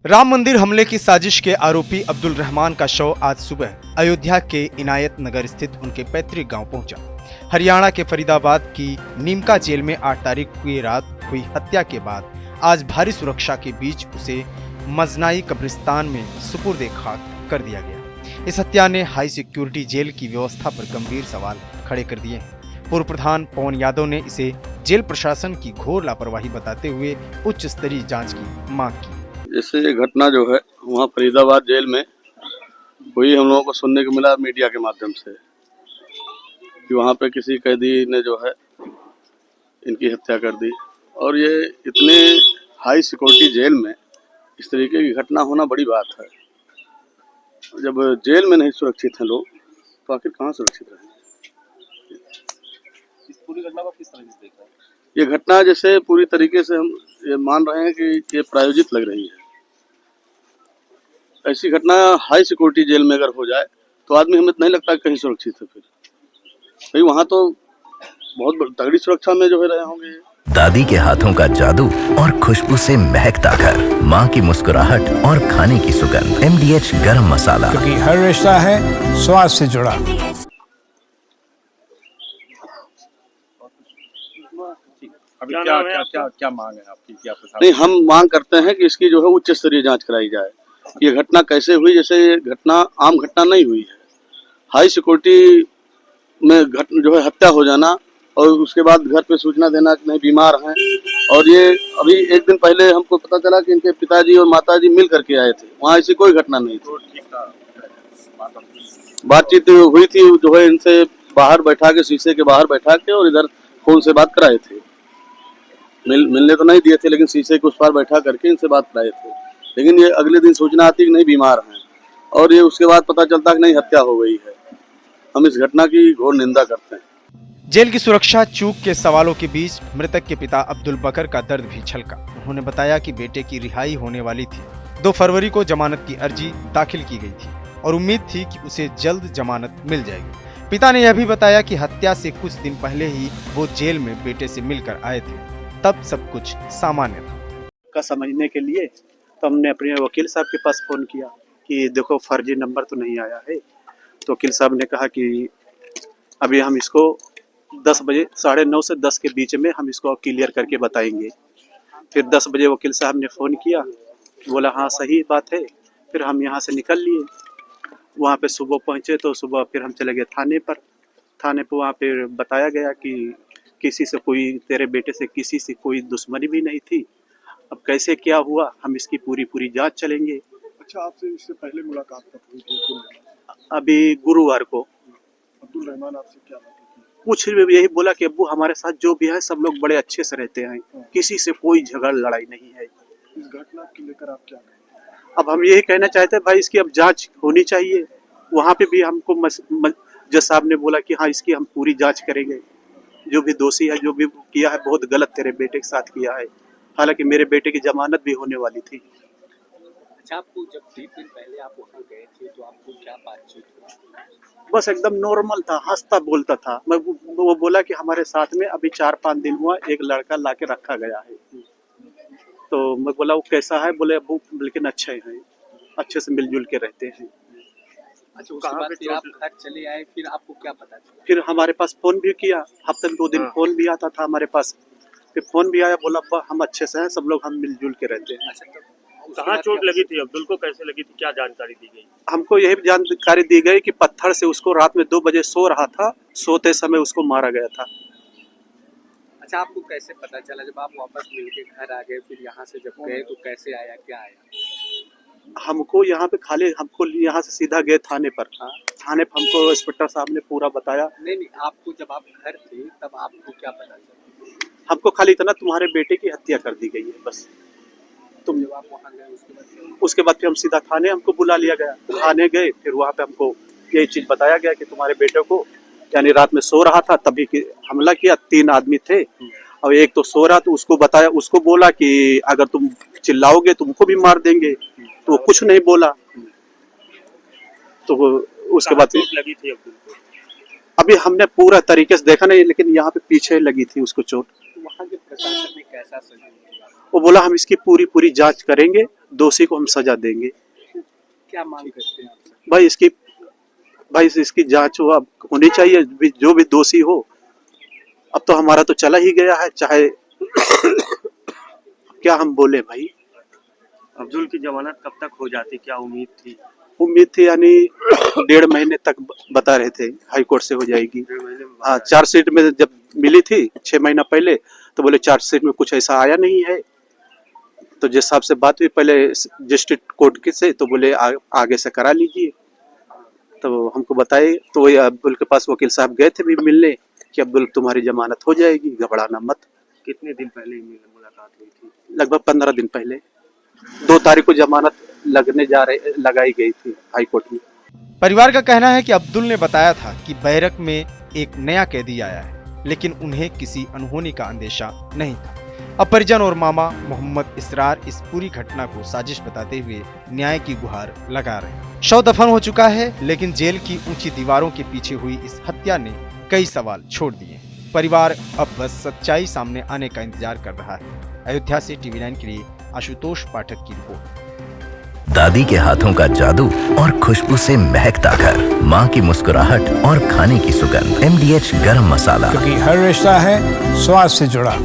राम मंदिर हमले की साजिश के आरोपी अब्दुल रहमान का शव आज सुबह अयोध्या के इनायत नगर स्थित उनके पैतृक गांव पहुंचा। हरियाणा के फरीदाबाद की नीमका जेल में 8 तारीख की रात हुई हत्या के बाद आज भारी सुरक्षा के बीच उसे मजनाई कब्रिस्तान में सुपुर्द खाक कर दिया गया। इस हत्या ने हाई सिक्योरिटी जेल की व्यवस्था पर गंभीर सवाल खड़े कर दिए हैं। पूर्व प्रधान पवन यादव ने इसे जेल प्रशासन की घोर लापरवाही बताते हुए उच्च स्तरीय जांच की मांग की। जैसे ये घटना जो है वहाँ फरीदाबाद जेल में हुई, हम लोगों को सुनने को मिला मीडिया के माध्यम से कि वहाँ पे किसी कैदी ने जो है इनकी हत्या कर दी। और ये इतने हाई सिक्योरिटी जेल में इस तरीके की घटना होना बड़ी बात है। जब जेल में नहीं सुरक्षित हैं लोग तो आखिर कहाँ सुरक्षित रहेंगे। इस पूरी घटना को किस तरह से देख रहे हैं? ये घटना जैसे पूरी तरीके से हम ये मान रहे हैं कि ये प्रायोजित लग रही है। ऐसी घटना हाई सिक्योरिटी जेल में अगर हो जाए तो आदमी, हमें नहीं लगता कहीं सुरक्षित है। फिर भाई वहाँ तो बहुत तगड़ी सुरक्षा में जो है रहे होंगे। दादी के हाथों का जादू और खुशबू से महकता घर, माँ की मुस्कुराहट और खाने की सुगंध। MDH गरम मसाला, क्योंकि हर रिश्ता है स्वाद से जुड़ा। अभी क्या मांग है आपकी? क्या नहीं, हम मांग करते हैं कि इसकी जो है उच्च स्तरीय जांच कराई जाए। ये घटना कैसे हुई? जैसे ये घटना आम घटना नहीं हुई है। हाई सिक्योरिटी में जो है हत्या हो जाना और उसके बाद घर पे सूचना देना कि नहीं बीमार हैं। और ये अभी एक दिन पहले हमको पता चला कि इनके पिताजी और माताजी मिल करके आए थे, वहाँ ऐसी कोई घटना नहीं थी। बातचीत हुई थी जो है इनसे बाहर बैठा के, शीशे के बाहर बैठा के, और इधर फोन से बात कराए थे। मिलने तो नहीं दिए थे, लेकिन शीशे के उस पार बैठा करके इनसे बात कराए थे। लेकिन ये अगले दिन सूचना आती कि नहीं बीमार हैं, और ये उसके बाद पता चलता कि नहीं हत्या हो गई है। हम इस घटना की घोर निंदा करते हैं। जेल की सुरक्षा चूक के सवालों के बीच मृतक के पिता अब्दुल बकर का दर्द भी छलका। उन्होंने बताया कि बेटे की रिहाई होने वाली थी। 2 फरवरी को जमानत की अर्जी दाखिल की गई थी और उम्मीद थी कि उसे जल्द जमानत मिल जाएगी। पिता ने यह भी बताया कि हत्या से कुछ दिन पहले ही वो जेल में बेटे से मिलकर आए थे, तब सब कुछ सामान्य था। का समझने के लिए तो हमने अपने वकील साहब के पास फ़ोन किया कि देखो फर्जी नंबर तो नहीं आया है। तो वकील साहब ने कहा कि अभी हम इसको 10 बजे, 9:30 से 10 के बीच में हम इसको क्लियर करके बताएंगे। फिर 10 बजे वकील साहब ने फ़ोन किया, बोला हाँ सही बात है। फिर हम यहाँ से निकल लिए। वहाँ पे सुबह पहुँचे तो सुबह फिर हम चले गए थाने पर। वहाँ पे बताया गया कि किसी से कोई, तेरे बेटे से किसी से कोई दुश्मनी भी नहीं थी। अब कैसे क्या हुआ, हम इसकी पूरी जांच चलेंगे। अच्छा, आपसे इससे पहले मुलाकात कब हुई थी? अभी गुरुवार को। अब्दुल रहमान आपसे क्या बात की? कुछ यही बोला कि अब्बू हमारे साथ जो भी है सब लोग बड़े अच्छे से रहते हैं, किसी से कोई झगड़ लड़ाई नहीं है। इस घटना को लेकर आप क्या कहेंगे? अब हम यही कहना चाहते हैं भाई, इसकी अब जांच होनी चाहिए। वहाँ पे भी हमको जज साहब ने बोला कि हाँ इसकी हम पूरी जाँच करेंगे। जो भी दोषी है, जो भी किया है बहुत गलत तेरे बेटे के साथ किया है। हालांकि मेरे बेटे की जमानत भी होने वाली थी। अच्छा, आपको जब 3 दिन पहले आप वहाँ गए थे तो आपको क्या बातचीत हुई? बस एकदम नॉर्मल था, हंसता बोलता था। वो बोला कि हमारे साथ में अभी 4-5 दिन हुआ एक लड़का लाके रखा गया है। तो मैं बोला वो कैसा है? बोले अबू लेकिन अच्छे हैं, अच्छे से मिलजुल के रहते हैं। अच्छा, उसके बाद फिर आप घर चले आए, फिर आपको क्या पता चला? फिर हमारे पास फ़ोन भी किया, हफ्ते में 2 दिन फ़ोन भी आता था हमारे पास। फिर फ़ोन भी आया, बोला अब्बा हम अच्छे से हैं, सब लोग हम मिलजुल के रहते हैं। अच्छा, तो कहाँ चोट लगी थी? अब्दुल को कैसे लगी थी? क्या जानकारी दी गई? हमको यही जानकारी दी गई कि पत्थर से उसको रात में 2 बजे सो रहा था, सोते समय उसको मारा गया था। अच्छा, आपको कैसे पता चला जब आप वापस मिलके घर आ गए? फिर यहाँ से जब गए तो कैसे आया, क्या आया? हमको यहाँ से सीधा गए थाने पर। थाने पर हमको इंस्पेक्टर साहब ने पूरा बताया। नहीं, आपको जब आप घर थे तब आपको क्या पता चला? हमको खाली इतना, तुम्हारे बेटे की हत्या कर दी गई है बस। तुम जब आप वहाँ गए उसके बाद फिर हम सीधा थाने, हमको बुला लिया गया। थाने गए, फिर वहाँ पे हमको यही चीज़ बताया गया कि तुम्हारे बेटे को, यानी रात में सो रहा था तभी हमला किया। 3 आदमी थे और एक तो सो रहा, तो उसको बोला कि अगर तुम चिल्लाओगे तुमको भी मार देंगे। तो वो कुछ नहीं बोला। तो उसके बाद लगी थी अब्दुल को? अभी हमने पूरा तरीके से देखा नहीं, लेकिन यहाँ पे पीछे लगी थी उसको चोट। वहाँ के प्रशासन ने कैसा सहयोग किया? वो बोला हम इसकी पूरी जांच करेंगे दोषी को हम सजा देंगे। क्या मांग करते हैं आप सर? भाई इसकी जांच होनी चाहिए, जो भी दोषी हो। अब तो हमारा तो चला ही गया है, चाहे क्या हम बोले भाई। अब्दुल की जमानत कब तक हो जाती, क्या उम्मीद थी? उम्मीद थी यानी 1.5 महीने तक बता रहे थे हाई कोर्ट से हो जाएगी। 1.5 महीने में हाँ, चार्जशीट में जब मिली थी 6 महीना पहले, तो बोले चार्जशीट में कुछ ऐसा आया नहीं है। तो जिस हिसाब से बात हुई पहले डिस्ट्रिक्ट कोर्ट के से, तो बोले आगे से करा लीजिए। तो हमको बताए, तो वही अब्दुल के पास वकील साहब गए थे भी मिलने कि अब्दुल तुम्हारी जमानत हो जाएगी, घबराना मत। कितने दिन पहले मुलाकात हुई थी? लगभग 15 दिन पहले 2 तारीख को जमानत लगाई गई थी हाई कोर्ट में। परिवार का कहना है कि अब्दुल ने बताया था कि बैरक में एक नया कैदी आया है, लेकिन उन्हें किसी अनहोनी का अंदेशा नहीं था। अब परिजन और मामा मोहम्मद इसरार इस पूरी घटना को साजिश बताते हुए न्याय की गुहार लगा रहे हैं। शव दफन हो चुका है, लेकिन जेल की ऊंची दीवारों के पीछे हुई इस हत्या ने कई सवाल छोड़ दिए। परिवार अब बस सच्चाई सामने आने का इंतजार कर रहा है। अयोध्या से TV9 के लिए आशुतोष पाठक की रिपोर्ट। दादी के हाथों का जादू और खुशबू से महकता घर, माँ की मुस्कुराहट और खाने की सुगंध, MDH गरम मसाला। क्योंकि हर रिश्ता है स्वाद से जुड़ा।